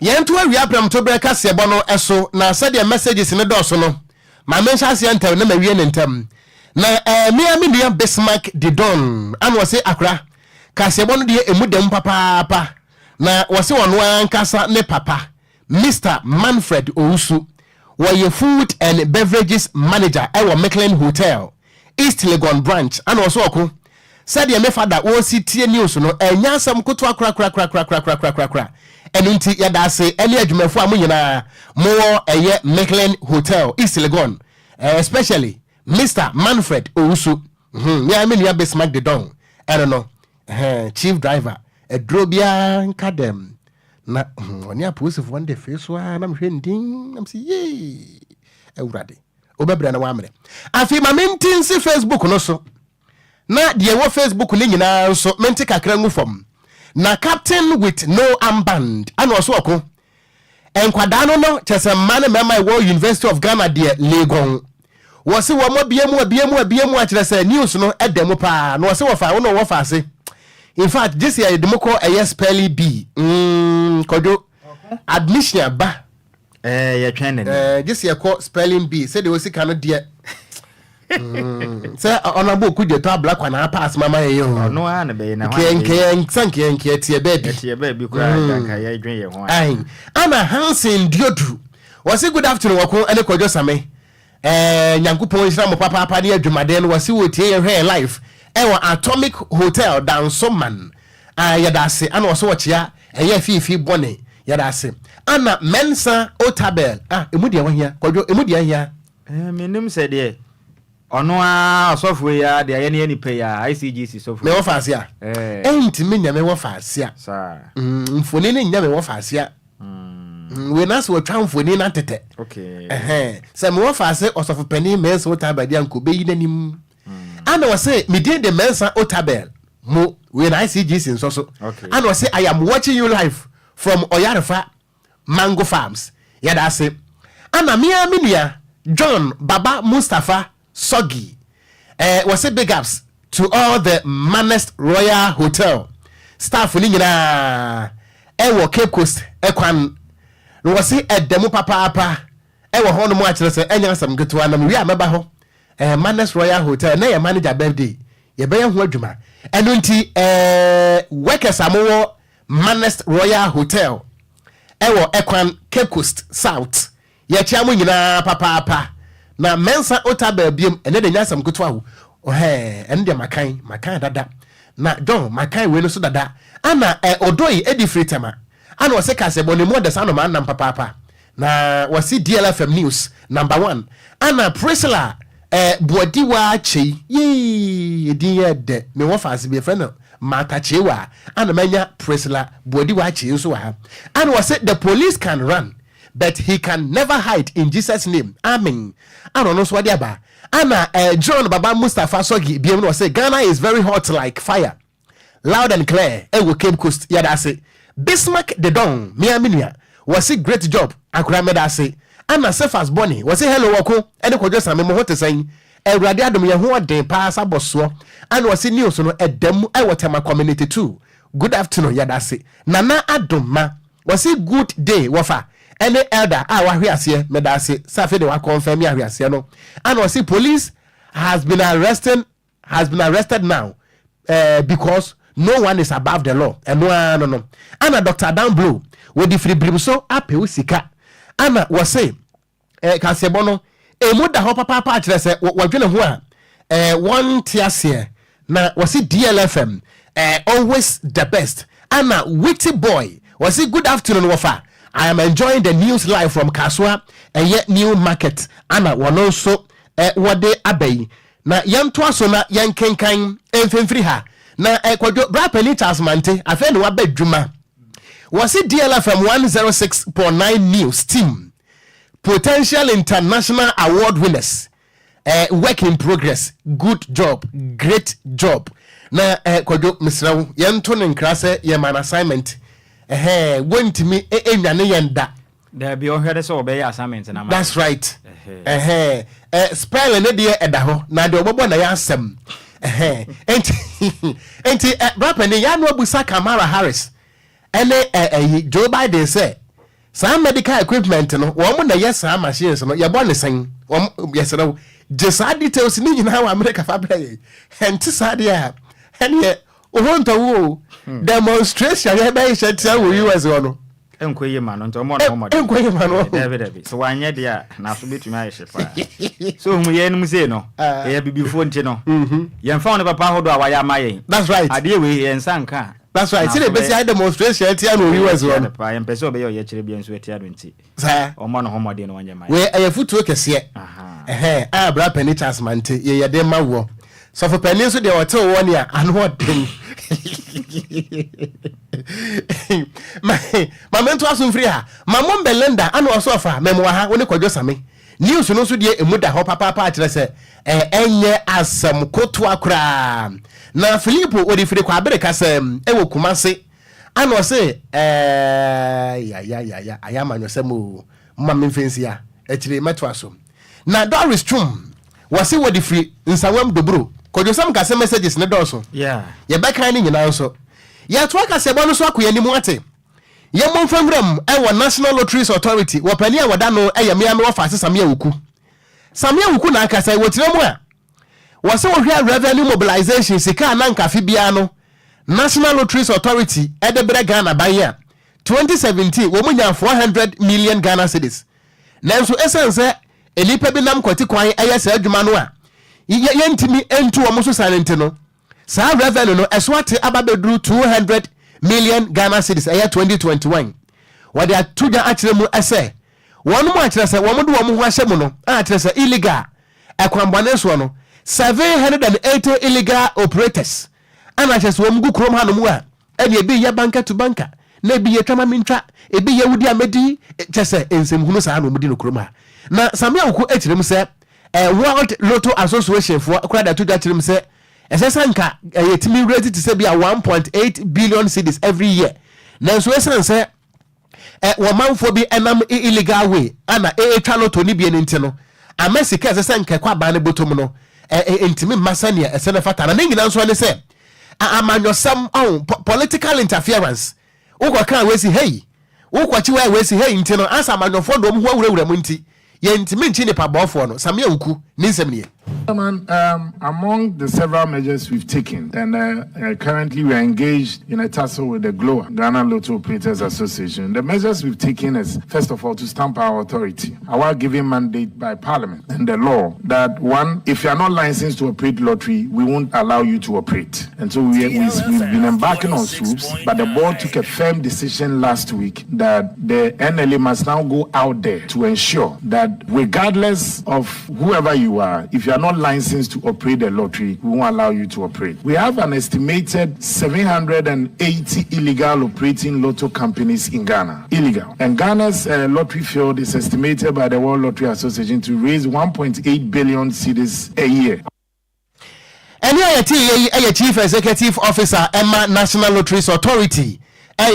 yentu awia pram to breka sebo no eso na said the messages ne do so no ma mention se ntem na mawie ne ntem na me Bismarck the Don an wose akra ka sebo no de emudem papa na wose wono ankasa ne papa Mr. Manfred Owusu were food and beverages manager ewo Mclean Hotel East Legon branch and also oko said your father wo sitie news no enya sam koto akra enunti yada se eni adwumafo amunyina mo eye Mclean Hotel East Legon especially Mr. Manfred Owusu me nua Bismarck the Don I don't know chief driver edrobia nkadem na oni aposi for one day face wa na mhwe ndin na msi ye ewurade obebra na wa amre afi ma mentin si Facebook no so na de wo Facebook ni nyina so menti kakra ngu fam na captain with no armband and also oko enkwada no chese man mema wo University of Ghana de Legon wo se wo mo biemu a chese news no edem pa no se wo fa wo no wo fa se in fact this year the moko spelling B kojo admission ba ye twene this year call spelling B say they will see cannot dear say honorable could you to black one pass mama ye no an be na kenke tie baby kura ka ye dwen ye ho ai ana Hansen Diodu was good afternoon wako ene kojo Sammy nyankopon hira mo papa de adwumade no wasi wotie ye hwe life ewa Atomic Hotel down Soman yadase ana so wochia eye fifi bone yadase ana Mensa Otabel emudi awahia kojo emudi ahia menim se de ono a sofwe ya de aye ne nipa ya ICGC sofwe me wo fasia ntimi nya me wo fasia sa mfoni ne nya me wo fasia we nas wo twa mfoni na tete okay se me wo fasia osofu pani Mensa Otabel dia nko beyi nanim ana wase me dey the Mensa Otabel mo we na ICGC nso okay ana wase I am watching you live from Oyarefa Mango Farms yadase ana minia John Baba Mustafa Sogi wase big ups to all the Manest Royal Hotel staff ni nyina ewo Cape Coast ekwan no wase edemu papa ewo ho no mo a kire se enya sam geto anam wi ameba ho Manest Royal Hotel na ye manager birthday ye be ho adwuma eno nti workers amowo Manest Royal Hotel ewo ekwan Cape Coast South ye chiamu nyina papa na Mensa Otabel biem ene de nyasam kuto awo ene de makan dada na don makan we no so dada ana odoi edi fritema ana wose kase bone mo de sano man papa na wasi DLFM news number 1 ana Priscilla Bodiwa Che ye din de me wo fase be friend Mata Chewa ana manya Priscilla Bodiwa Che so ha ana wose the police can run but he can never hide in Jesus name amen ana no so wade aba ana John Baba Mustafa Sogi biem no say Ghana is very hot like fire loud and clear ewo Cape Coast yada say Bismarck the Don miaminia was a great job akura meda say ana Cephas Bonny was a hello wako ene Kwadwo Sammy mo hote say Ewurade adom ye ho den pa saboso ana was news no edem ewo tema community too good afternoon yada say nana adoma was a good day wafa any elder wahwe ase medase safe de wa confirm ya hwe ase no and we see police has been arrested now because no one is above the law and no and Dr. Dan Blue with the free brimso ape usika ana we say kasebono emuda ho papa kire se wadwene ho a one tiase na we see DLFM always the best ana witty boy we see good afternoon wafa I am enjoying the news live from Kaswa and yet new market ana wono so wode abai na yanto aso na yankenkan emfemfiri ha na Kwadwo brapani Charles Mante afa ne wabadwuma was it DLFM 106.9 news team potential international award winners work in progress good job great job na Kwadwo misrawo yanto ne nkrase ye man assignment went me enwane yenda there be ohwede so obey assignment na that's right spell ne de eda ho na de obobo na ya asem Enti brapeni ya no abusa Kamala Harris ene Joe Biden say some medical equipment no wo na yes some machines no ye born sen yes no just details ni nyina wa America fa bra enti sade a ene ohonto wo demonstration ye be shetia wo US no enkoye ma no nto mo no mo enkoye ma no David so wanye dia na so betumi aye shefa so hu ye num say no ye bibifo nti no ye mfa won papa hodo a waya mayen. That's right. Ade we ye nsanka. That's right. See the best demonstration tia no US no pa ye mpese obe ye kire bia nso etia do nti sa omo no homode no wanye mayen we ayefutuo kese bra penny chance mante ye de ma wo so for penny so de hotel one ya ano den ma mento aso free ha ma mom Belinda ana oso afa memwa ha woni Kwadwo Sammy news no so de emuda ho papa akire se enye asem koto akra na Philippo odi firi kwa America se ewo Kumase ana o se ya ayama nyosemo ma memfensi ya ekire meto aso na Doris Chum wase wodi firi nsawam dobro Kwadwo Sammy ka se messages ne doso yeah ye beka ni nyina so ya to aka se bono so akoyani mu ate ye monfamram e National Lotteries Authority wo pani a woda no e ye miame wo fa Sammy Awuku na aka se wotire mu a wase wo hwea revenue mobilization sika na nkafe bia no National Lotteries Authority e de bre Ghana ban 2017 wo munya 400 million Ghana cedis nanso esense elipa bi nam kwati kwan eye sa adwuma no a ye ntimi entu wo so silent no sa revenue no eswate ababedru 200 million Ghana cedis eye 2021 wade atuja akire mu ese wonu mu akire se womu de womu ho ahye mu no akire se illegal ekwambane so no 780 illegal operators ana akire se womu gu krom ha no mu a ene ebi ye banka to banka na ebi ye twama mintra ebi ye wudi amedi chese ensem hunu sa no mu di no krom ha na Sammy Awuku akire mu se World Lotto Association for kwada to akire mu se esesanka yetimi rate to say be 1.8 billion cedis every year na so esense womanfo bi enam illegal way ana etwa lotto ni bi enti no amesika esesanka kwa ba ne botom no entimi masania esene fatana na nyina nso ne se amanyosam on political interference ukwa kan we si hey ukwa chi we si hey enti no asa amanyofo do ho awurawura mu enti yentimi nchi ne pabofo no Sammy Awuku ni nsem ne among the several measures we've taken, and currently we are engaged in a tussle with the GLOA, Ghana Lotto Operators Association. The measures we've taken is, first of all, to stamp our authority, our given mandate by Parliament and the law that one, if you are not licensed to operate lottery, we won't allow you to operate. And so we've been embarking on swoops, but the board took a firm decision last week that the NLA must now go out there to ensure that regardless of whoever you are, if you are not licensed to operate the lottery, we won't allow you to operate. We have an estimated 780 illegal operating lotto companies in Ghana. Illegal. And Ghana's lottery field is estimated by the World Lottery Association to raise 1.8 billion cedis a year. And here Chief Executive Officer Emma National Lotteries Authority,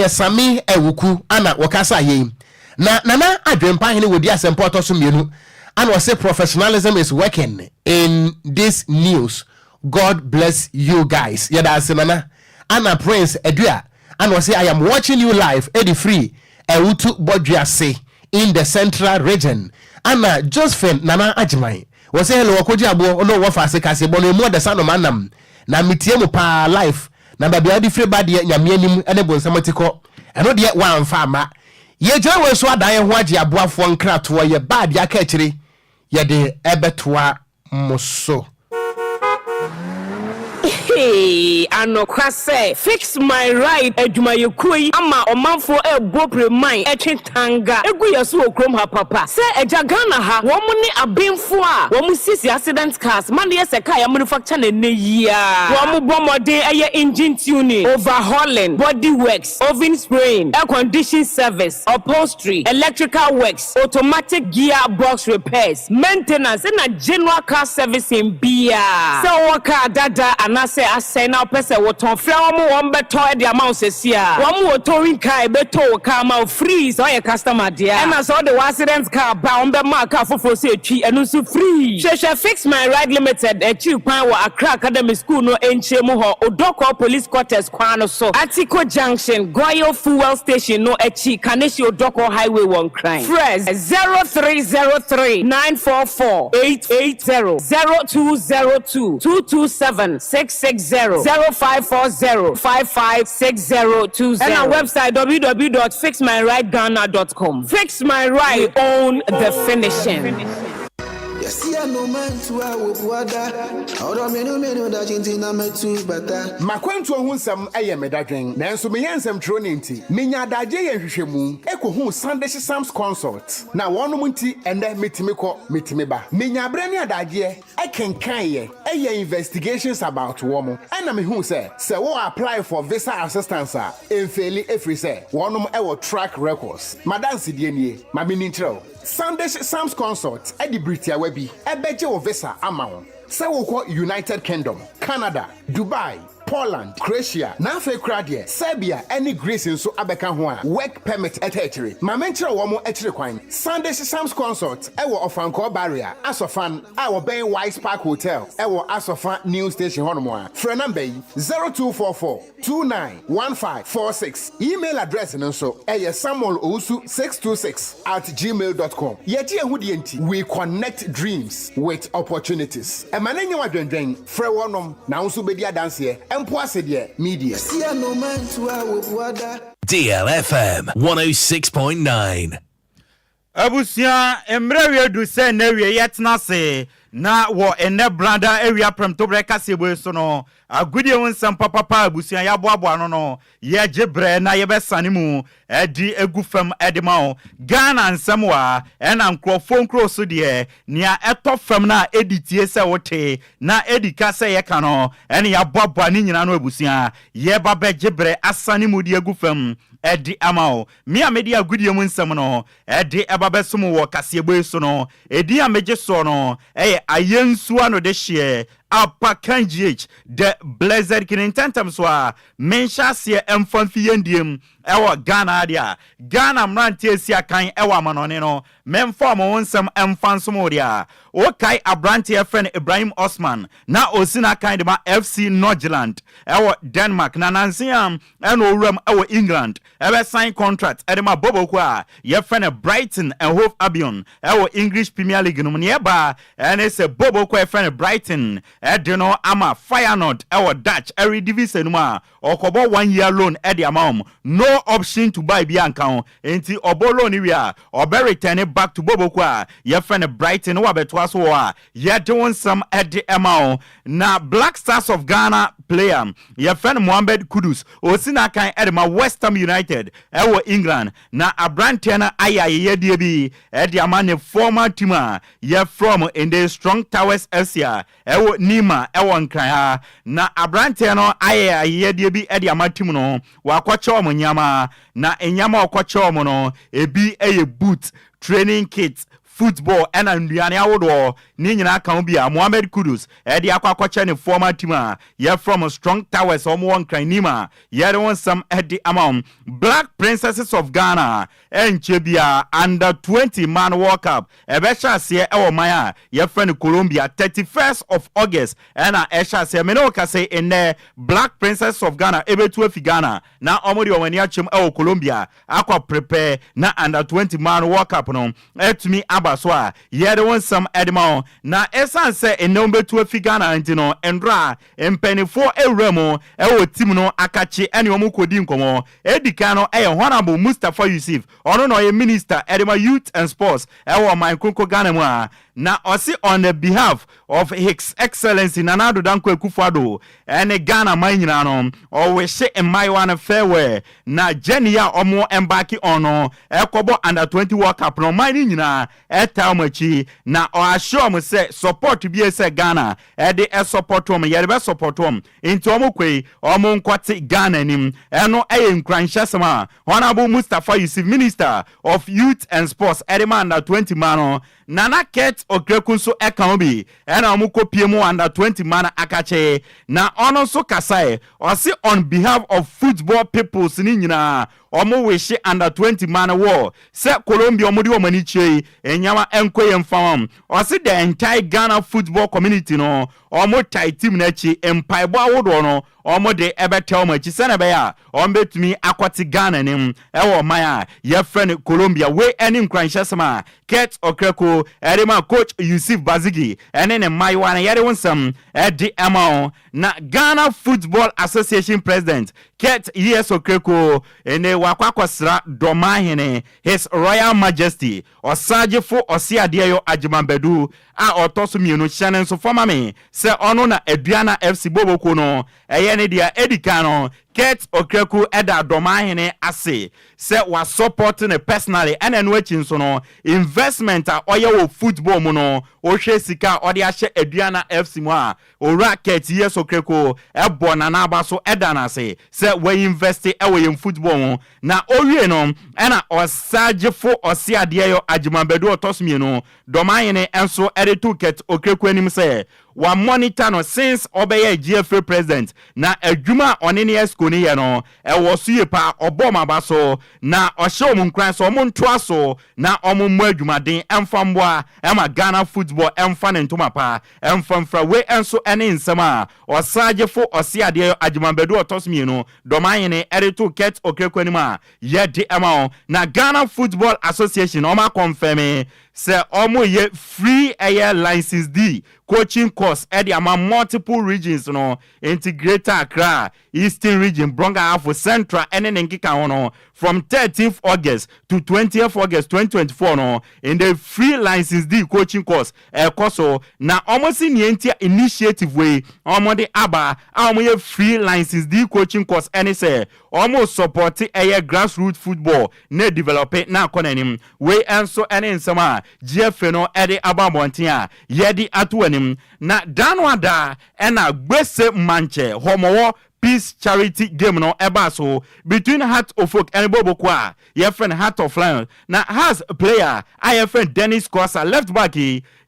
Sammy Awuku, Anna Wakasa ye. Na adwempa hene wodi asempoto so mienu. And was say professionalism is working in this news. God bless you guys. Yada senana. Anna Prince Edua. And was say I am watching you live. Eddie Free. Ewutu Bodriase in the central region. Anna Josephine Nana Ajimai. Was say hello Okogyeabour no wafa se kase bono emu de sano manam. Na mitie mu pa life. Na baby adi free bad ye nyame anim ene bonsamatiko. Eno de wan fa ma. Ye jawe so adan ho age aboafo nkrato ye bad ya ka akire. Yede ebetwa moso. Hey, anokwase fix my ride adwuma yekoi ama omanfo ebopre mine etwetanga egu yeso okrom ha papa se eja Ghana ha wo mu ne abenfo a wo mu sisi accident cars man ye seka ya manufacture na neya wo mu bomodin eye engine tuning, overhauling, body works, oven spraying, air condition service, upholstery, electrical works, automatic gearbox repairs, maintenance and a general car servicing bia se wo car dada na say asay na pese woton fra omo won beto e de amount sesia omo woton kai beto ka ma free so your customer dia and as all the accident car ba on be ma car fofo say twi enu so free she fix my ride limited e chi kwan wo Accra Academy School no enchemu ho Odoko police quarters kwan no so Atiko Junction Goyo fuel station no echi Kaneshi Odoko highway 1 crime fresh 0303 944 880 0202 227 660 0540 556020 and our website www.fixmyrideghana.com. Fix My Ride, own the finishing. Makwantu ohunsam eye medadwen nanso meyensam tronenti menya daje ye hwehwemu ekohu Sunday Sam's consult na wonum nti ende metimi ba menya brani adaje ekenkan ye eye investigations about womo na mehu se wo apply for visa assistance a enfeli efri se wonum ewo track records madanse die nie ma menintrel Sunday Sam's consult edi Britia webi ebeje wo visa amawo se wo ko United Kingdom, Canada, Dubai, Poland, Croatia, na fe krade, Serbia, any Greece nso abeka ho a work permit etechere. Ma menchire wo mo echire kwan. Sunday Sam's consult e wo Ofanko barrier, Asofan, a wo ben Wise Park Hotel, e wo Asofan New Station hono mo a. Frɛ number 0244 291546. Email address nso e samuelowusu626@gmail.com. Yeti ehudi enti, we connect dreams with opportunities. E manenye wadwendwen, frɛ wonom na nso bedi adanse media. DLFM 106.9. Abusia emrewe du se na wie yetna se na wo ene branda ewia premto breka sebo so no agudie wonsam papa abusia ya boabo no ye gebre na ye besane mu edi egufam edima Ghana nsam wa ena nkrofo nkro so de nia etofam na editie se wote na edika se ye ka no ene ya boabo ni nyina no abusia ye baba gebre asane mu de egufam edi amao mi amedi agudie mu nsam no edi ebabe so mu wo kasebo so no edi ameje so no ayensu ano de hye apa kanjh the blessed kinentantam so a mensha se emfanfi yendiem ewo Ghana dia Ghana mrante esi akan ewo amanone no memfa mo wonsam emfansom dia o kai abrante friend Ibrahim Osman na osina kan de ma FC Nordjylland ewo Denmark na nansiam eno owram ewo England ebe sign contract edema boboku a ye friend Brighton and Hove Albion ewo English Premier League no nieba ene se boboku e friend Brighton edino ama Feyenoord ewo Dutch every division ma okobo 1 year loan edi amount no option to buy bianca enti obolo ni wia obe return back to boboku a ye friend Brighton wa beto aso a ye don some edi amount na Black Stars of Ghana player ye friend Mohamed Kudus osina kan edema West Ham United ewo England na abrante na ayaye die bi edi amane former team a ye from in the Strong Towers FC ewo Nima ewo nkran na abrante no ayaye die bi edi amatim no wakwache omnyama na enyama okwache omo no ebi eye boot training kit football and nduane awodo ni nyina kan bia Mohamed Kudus edi akwache ne former team a ye from Strong Towers omo wonkran Nima ye dey won some edi amount Black Princesses of Ghana enchebia under 20 man World Cup ebesha se ewo maya ye friend Colombia 31st of August and esha se me no ka say in the Black Princesses of Ghana ebetu afi Ghana na omodi omani achem ewo Colombia akwa prepare na under 20 man World Cup no etumi abaswa ye dey won some edema na esan se enombetu afi Ghana antino endra empenifo ewremo ewo team no akachi ene omo kodi nkomo edika no honorable Mustafa Yusuf ono no ye minister edema youth and sports ewo my konko Ghana mu a na osi on the behalf of His Excellency Nana Addo Dankwa Akufo-Addo ene Ghana man nyina no o we hye emaiwa na farewell na Jenny a omo embark ono ekobo under 20 World Cup no man nyina eta machi na o assure mo say support bi ese Ghana ede support mo ye be support mo into omo kwei omo nkwate Ghana nim eno nkranhyesema honorable Mustafa Yusuf minister of youth and sports edema under 20 man Nana Ket Okrekunso Ekambi, and Amuko Piemo under 20 mana akache. Na ono so kasai, or see on behalf of football people sinina, omo wishi under 20 mana war. Se Colombia Modi Omaniche, Enyama Enquires farm, or see the entire Ghana football community no, omo tai team nechi, Empaiba Wodono, omo de ebe tell me, Chisenabea, ombe to me aquati Ghana nim, ewo maya, ye friend Colombia, we any Nhyiraba Ket Okreko, Edema coach Yusuf Bazigi, and then my one yere some Eddie Amao, na Ghana Football Association President, Ket Yes Okreko, and the Wakwasra Domahine, His Royal Majesty, or Sajefo or Siadio Ajimambedu, a Otosumi no Shannon so for me, se onona Adriana FC Bobo Kono, a dia Edicano, Ket Okreko Eda Domahine Ase, se was supporting a personally and enriching sono investment a oya football mono, o Sika or the Ashe Adriana FC Moa, or Racket Yes Okreko, a Bonanaba so Edana se we invest away in football na Orieno, and a Sajefo or Siadio Ajimambedu Tosmino, Domahine and so editu Ket Okreko nim se. Wa monitor no since obeye GFA president na adwuma onene eskoni ye no e wo suye pa oboma baso na ohye omunkran so omonto aso na omommo adwumaden emfamboa ema Ghana football emfa ne ntoma pa emfamfra we enso ene nsema osagefo osiade adwumambedu otosmi no domanyene ereto Ket Okreko anima ye de ema na Ghana Football Association oma confirm say omo ye free air license D coaching course at the multiple regions no integrated Accra Eastern region Bronga for Central and Nkika no from 13th August to 20th August 2024 no in the free license D coaching course koso na almost in the initiative way omo de aba omo ye free license D coaching course any say almost support a grassroots football ne develop na konanim we enso any nsama GFA no ede ababontia yedi atuanim na danwada ena gbese manche homowo peace charity game no eba so between Heart of Oak and Bobo Kwa your friend Heart of Lion na has a player I friend Dennis Kosa left back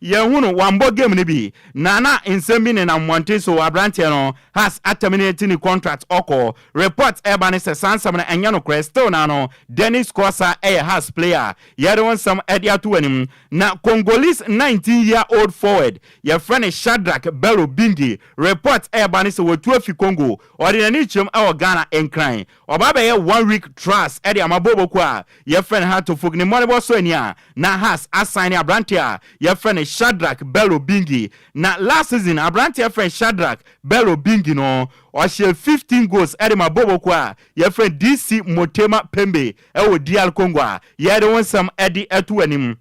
ye hunu wambo game ni bi nana insembine na mwante so abrante no has terminating the contract oko report eba ne se sansam na enya no crystal na no Dennis Kosa has player ye don some edia to anim na Congolese 19-year-old forward your friend Shadrack Bello Bingi report eba ne se wotu afi Congo ordinary chum our Ghana encrying obaba ye 1 week trust edi amabobo kwa your friend Heart of Oak ni money so enia na has assign abrante your friend Shadrack Bello Bingi na last season abrante friend Shadrack Bello Bingi no or she 15 goals edi mabobo kwa your friend DC Motema Pembe e DR Congo ye dey want some edi etu anim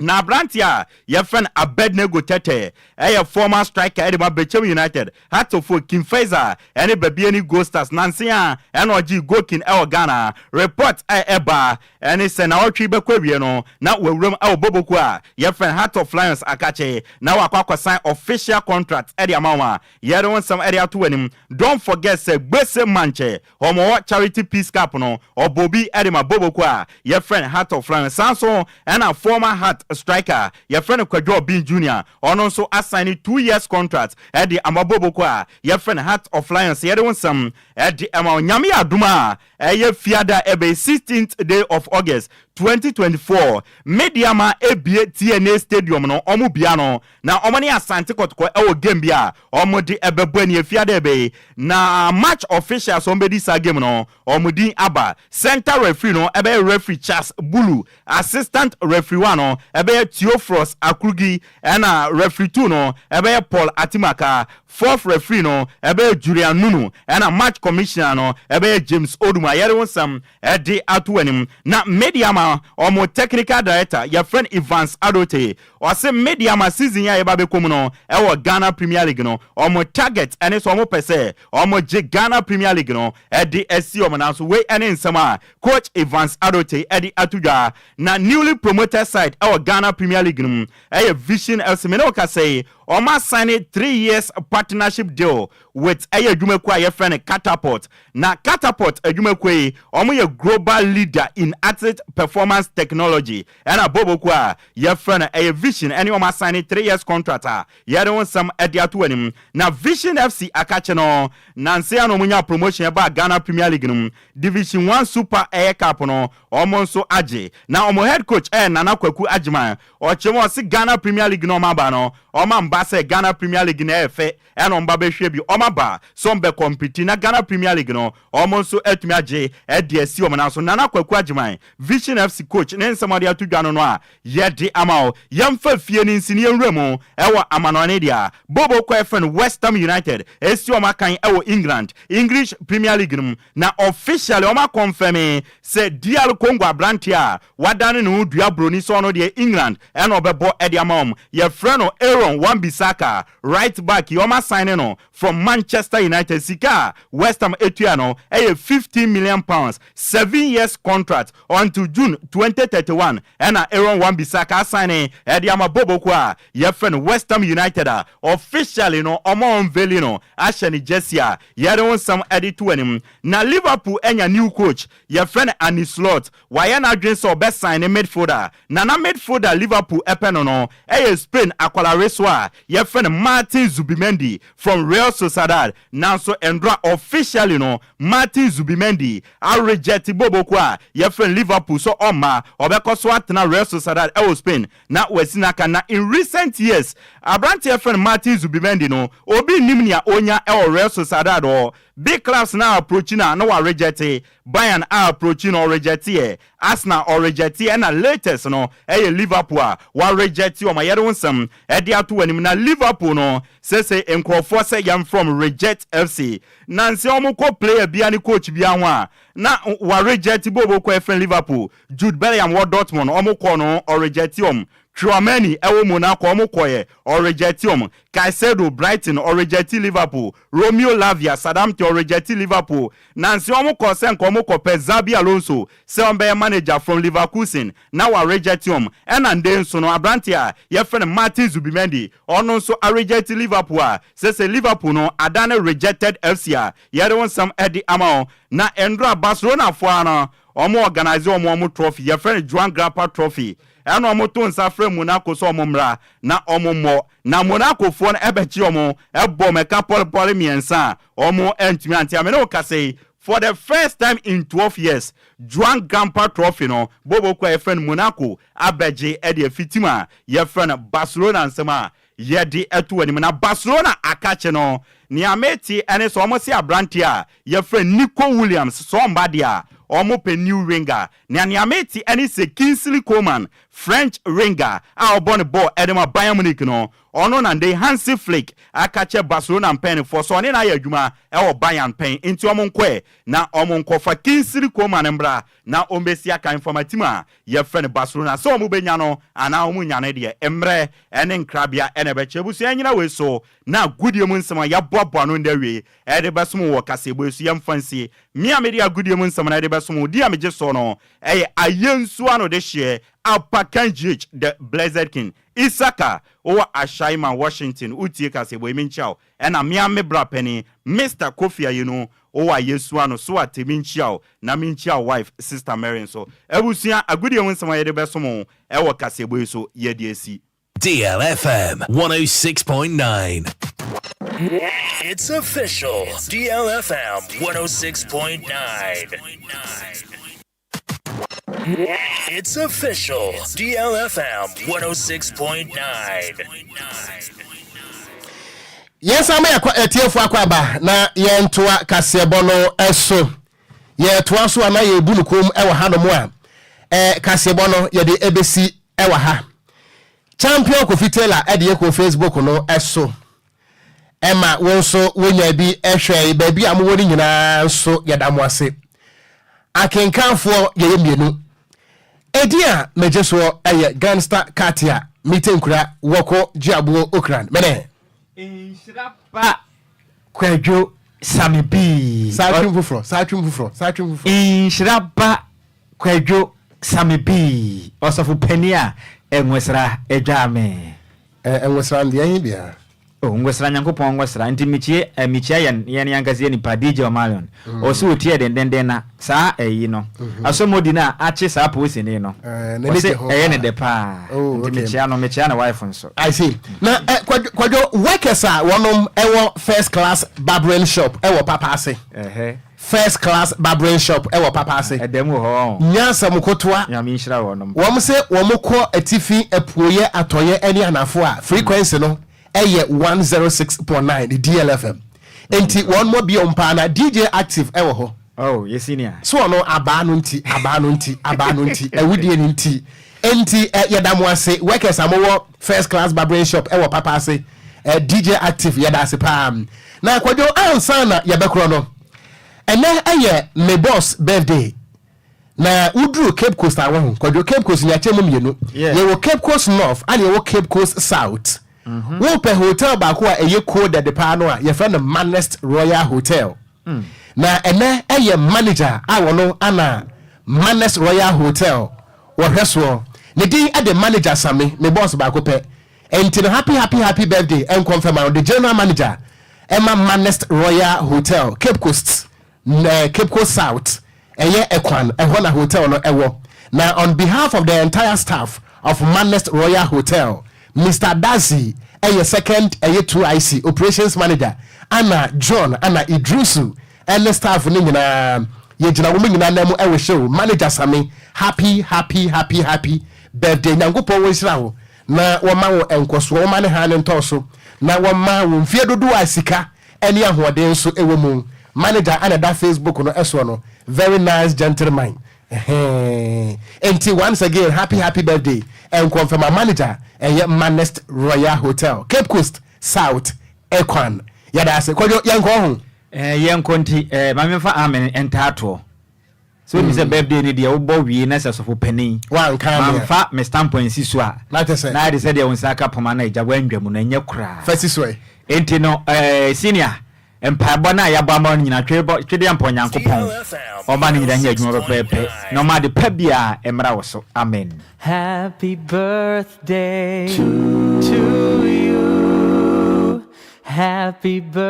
na Abrantia, your friend Abednego Tete, a former striker at Bechem United, had to for Kim Fazer, any baby any ghosters, Nansia, and OG Gokin El Ghana, report Eba, and it's an Autri Bequebiano, now we room El Bobokwa, your friend Heart of Lions Akache, now a sign official contract Eddie Mama, you don't some area to him. Don't forget, say, Besse Manche, Homo Charity Peace Capono, or Bobby Edima Bobokwa, your friend Heart of Lions Sanson, and a former Heart striker, your friend Kwadwo Bin Jr. on also assigned 2 years contract at the Amabobo Kwa, your friend Heart of Lions, you don't some at the Nyami Aduma, a year Fiada Ebe 16th day of August 2024 Mediama EBA TNA Stadium no omubiano na omani asante kotko ewo game bia omudi ebebweni efiade ebe na match officials ombedi sa game no omudi aba center referee no ebe referee Charles Bulu assistant referee wano ebe Theophilus Akrugi na referee 2 no ebe Paul Atimaka fourth referee no ebe Julian Nunu na match commissioner no ebe James Oduma yere wonsam edi atuanim na Mediama omo technical director your friend Evans Adote or say Mediama season ya eba bekom no ewo Ghana Premier League no omo target ene so omo pese omo je Ghana Premier League no edi SC omo na so we ene nsama coach Evans Adote edi atuja na newly promoted side ewo Ghana Premier League no Vision Elsemeno ka say Oma signed 3 years partnership deal with Adwumaku a friend Catapult. Na Catapult Adwumaku omo ye global leader in athlete performance technology. And a boboku a friend a Vision and oma signed 3 years contract. Ye don some ediatu anim. Na Vision FC akache no nanse ano munya promotion ba Ghana Premier League Division 1 Super Air Cup no omo nso age. Na omo head coach Nana Kwaku Agyeman ochemo si Ghana Premier League no maba no oma mba se Ghana Premier League na efe eno mba be hwe bi oma ba so mbe compete na Ghana Premier League no omo nso etumi age esi omo na so Nana Kwaku Agyeman Vision FC coach ne nsamade atudwa no a yede amao yamfa fie ni nsini enwremu ewo amanone dia bobo kwa efen West Ham United esi omo kan ewo England English Premier League na officially omo confirm se DR Congo Abrantia wadane no dua broni so no de England eno bebo ediamom ye freno Aaron Wan-Bissaka right back yoma signing no from Manchester United sika West Ham Etuano a 15 million pounds 7 years contract until June 2031 and Aaron Wan-Bissaka signing ediama bobo kwa ye freno West Ham United officially no omo unveiling no asheni Jessia ye don some editu anim na Liverpool enya new coach ye freno Annie Slot why na adwen so best sign midfielder na midfielder Liverpool epeno no Spain akwala reswa ye friend Martin Zubimendi from Real Sociedad now so endra officially no Martin Zubimendi I reject bobo kwa ye friend Liverpool so oma obeko so atena Real Sociedad Spain na wesina kana in recent years Abrante ye friend Martin Zubimendi no obi nimnia onya Real Sociedad o big clubs now approaching no wa reject Bayern are approaching or reject Arsenal or reject and latest no Liverpool wa reject o ma yero nsam ediatu anim na Liverpool no say Enquires say yam from reject FC nanse omo ko player bia ni coach bia ho a na wa reject bobo ko friend Liverpool Jude Bellingham wa Dortmund omo ko no or reject Chouameni ewo Monaco omo koye or reject Caicedo Brighton or reject Liverpool Romeo Lavia Sadamte or reject Liverpool nanse omo ko sen ko omo ko pe Xabi Alonso say on be manager from Leverkusen now wa reject and then so no Abrantia ye friend Martin Zubimendi ono so a reject Liverpool say Liverpool no adane rejected FC ye don some Eddie Amao na Endra Barcelona for no omo organize omo trophy ye friend Joan Grappa trophy eno omo to nsa frem Monaco so omo mra na omo mo na Monaco fo na ebechi omo ebo meka pol miensa omo entimi anti amene o kase for the first time in 12 years Joan Gamper trophy no bobo kwa friend Monaco abeje e de fitima ye friend Barcelona nsema ye de etu anim na Barcelona akache no ni ameti ene so omo si Abrante a ye friend Nico Williams so mbadia omo pe new winger ni ameti ene se Kingsley Coman French winger a obon ball edema Bayern Munich no ono na dey Hansi Flick akache Barcelona pen for so ne na ya adwuma e wo Bayern pen into omo nkwe na omo nkofa Kingsley Coman mbra na ombesi aka informatima ye friend Barcelona so omo benya no ana omo nya ne de emre ene nkrabia ene be chebusu anyina we so na gudiemu nsema ya boabo no ndawe e de besomo wo kasegbesu yam fancy mi amedia gudiemu nsema na de besomo di ameje so no ayensu ano de hye Apakanjich the Blessed King Isaka o Ashaima Washington utie kasebo eminchao ena miame bra penny Mr. Kofi ayino o ayesu ano so ateminchao na minchao wife Sister Mary so ebusia agudi onsama yede besomo ewo kasebo so yede esi DLFM 106.9. It's official. DLFM 106.9. It's official. DLFM 106.9. Yes, I'm a TF Aquaba. Na yentua Casebono eso. Ye twaso ana ye bulukum ewa ha no mo a. Casebono ye de ABC ewa ha. Champion Kofi Taylor e de ko Facebook no eso. Emma wonso wonya bi ehwe ba bi amwori nyina so yedamo ase. Akenkanfo ye mienu. Edia mejeso eye gangster katia mitenkura Okogyeabour Ocran mene Nhyiraba Kwadwo Sammy B Satrim Nhyiraba Kwadwo Sammy B osofu penia enwesra ejame enwesra ndi yin bia ngwesra nyankopon ngwesra nti michia yen yangazie ni pa DJ Omalion oso otie den na saa eyi no asomodi na ache saa posi ni no ne de pa nti michia na wife nso I see na Kwadwo workers a wonom ewo first class barbering shop ewo papa ase first class barbering shop ewo papa ase edemu ho nyasa mukotwa nyame nhira wonom wom se womukọ atifi epuoye atoye eni anafo a frequency no eye 106.9 DLFM enti won mo bi ompa na DJ active ewo ho yes senior so no aba no nti ewudie ni nti enti yedamo ase workers amowo first class barbering shop ewo papa ase DJ active yeda ase pam na Kwadwo ansa na yebekro no ene eye me boss birthday na udru Cape Coast awon Kwadwo Cape Coast nya chemu mienu ye wo Cape Coast North and ye wo Cape Coast South wo pe hotel ba ko a eye code de pa no a ye friend Manest Royal Hotel na ene eye manager awono ana Manest Royal Hotel wo hweso ne din ade manager Sammy me boss ba ko pe enti no happy birthday and confirm on the general manager Emma Manest Royal Hotel Cape Coast South eye Ekwan ehona hotel no ewo na on behalf of the entire staff of Manest Royal Hotel Mr. Dazi eye second eye 2IC operations manager Anna John Anna Idrusu and the staff ni nyina ye gina wo nyina na mu ewe show manager Sammy happy birthday nyangopo wo hira wo na wo ma wo enkoso wo ma ne ha ne ntoso na wo ma wo mfie dodo asika eni ahoden so ewo mu manager and that Facebook no eso no very nice gentleman enti once again happy birthday and confirm my manager Manest Royal Hotel Cape Coast South Ekwan yada ase Kwadwo yanko ho yanko nti mamemfa amen entato so mi say birthday ni dia wo bo wi na se sofo pani wan kan mamfa me stamp ensi so a na te say na de say dia wonsa ka poma na ija wandwam na nya kura fasi so enti no senior empire na ya bamba nyina twede ampo nyankopon oba ni nyina nya adwuma pepe no ma de pa bia emra wo so amen. Happy birthday to you, happy birthday.